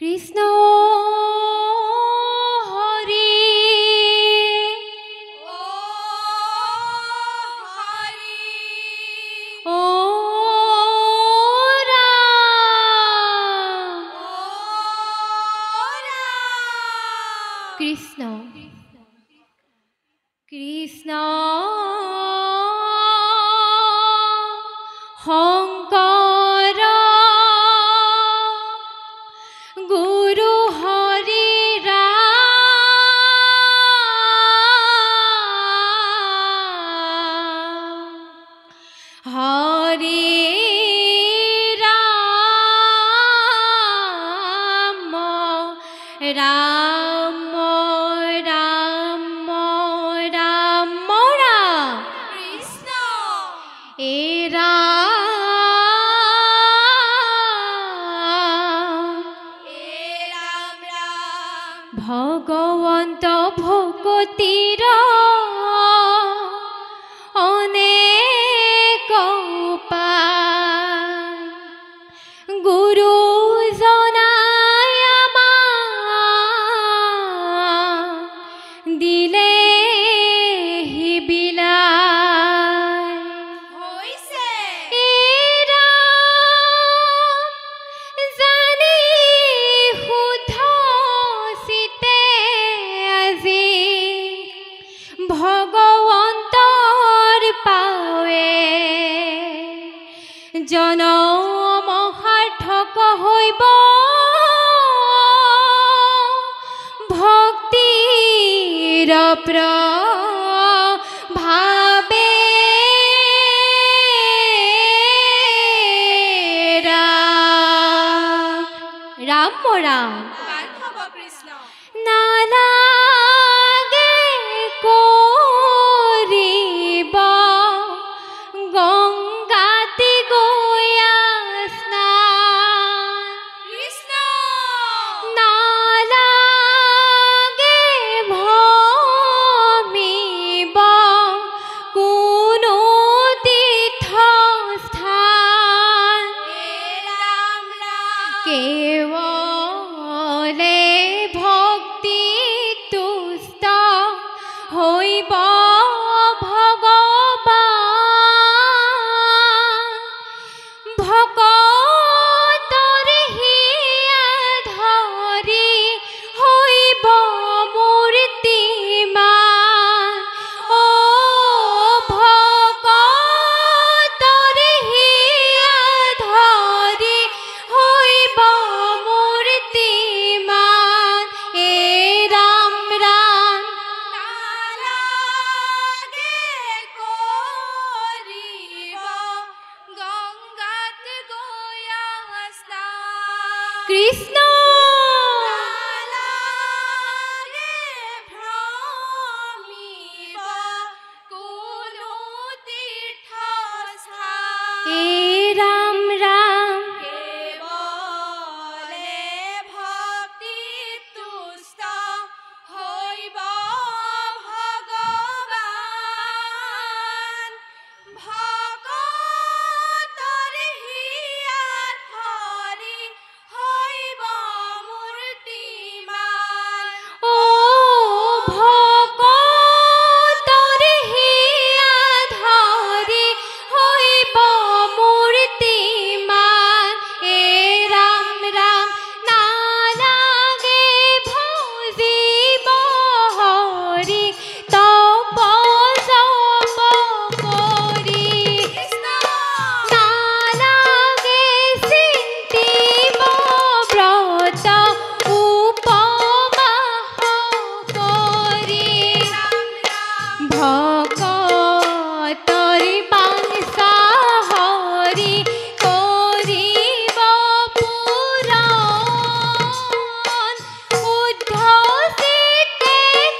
কৃষ্ণ হৰি ও ৰাম কৃষ্ণ কৃষ্ণ শংকৰ গুৰু হৰি ৰাম হৰি ৰাম ৰাম ৰাম ৰাম ৰাম কৃষ্ণ এ ভগৱন্ত ভকতিৰ অনেক উপায় গুৰু জনাই আমাক দিলে ভগৱন্তৰ পাৱে জনম সাৰ্থক হৈব ভক্তিৰ প্ৰভাৱে ৰাম ৰাম নালাগে কৰিব গংগাতে গৈয়া স্নান কৃষ্ণ নালাগে ভমিব কোনো তীৰ্থস্থান কেৱলে ভক্তি তুষ্ট হৈব ভগৱান ভকতৰ হিয়া ধৰি হৈব মূৰ্তিমান ও ভকতৰ হিয়া ধৰি হৈব মূৰ্তিমান এ ৰাম ৰাম কৃষ্ণ এ ৰাম ৰাম ভকতৰ বাঞ্ছা হৰি কৰিব পূৰণ উদ্ধচিতে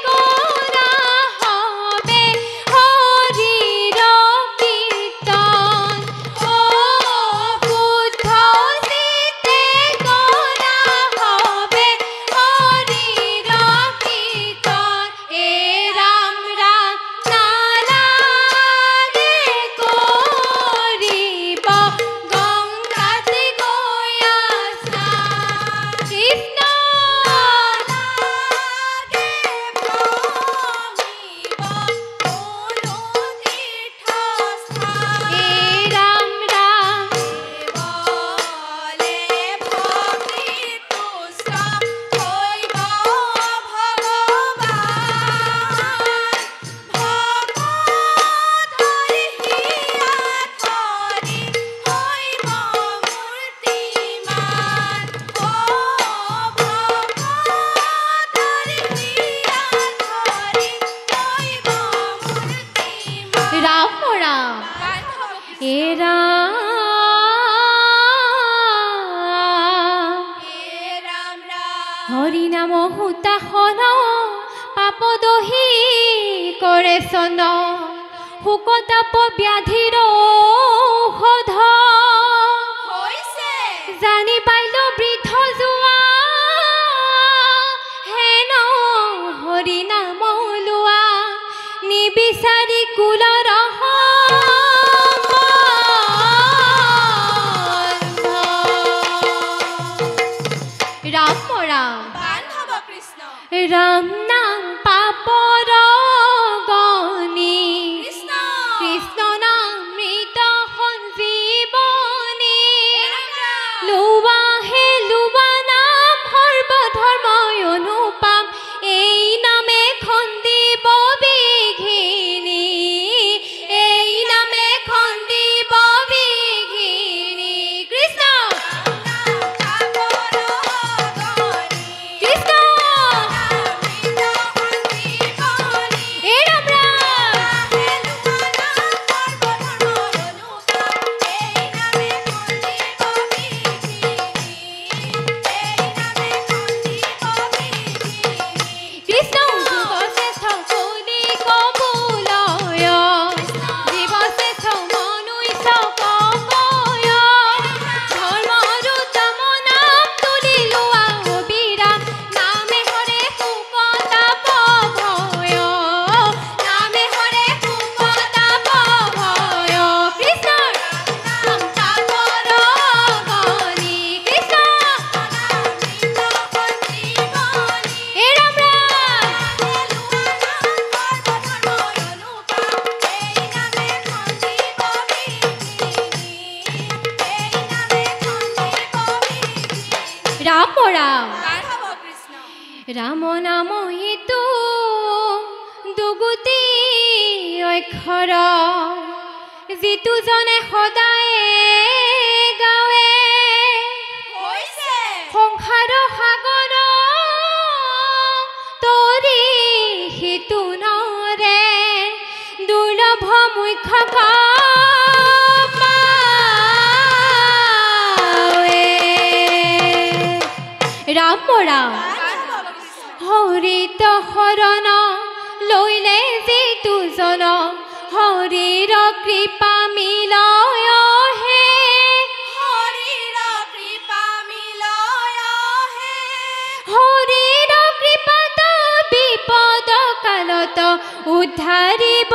কৰা হবে হৰিৰ কীৰ্তন ও উদ্ধচিতে কৰা হবে হৰিৰ কীৰ্তন এ ৰাম ৰাম নালাগে কৰিব এৰা হৰি নাম হুতাহন পাপ দহি কৰে চন হুকতাপ ব্যাধিৰ ঔষধ জানি পাইল বৃদ্ধ যোৱা হেন হৰি নাম লোৱা নিবিচাৰি কুলৰ राम नाम पापर गनी कृष्ण नाम मृत संजीवनी लुवा हे लुवा नाम सर्वधर्म अनुपम এই নামে খন্দিব বিঘিনি এই নামে খন্দিব বিঘিনি কৃষ্ণ राम नाम हितु दुगुती अक्षर जितु जने सदाये गावे संसार सागर तरी हितु नरे दुर्लभ मुख्य राम राम हरित हरण लैले जितु जन हरिर कृपा मिलय हे हरिर कृपा मिलय हे हरिर कृपात विपद कालत उद्धारिब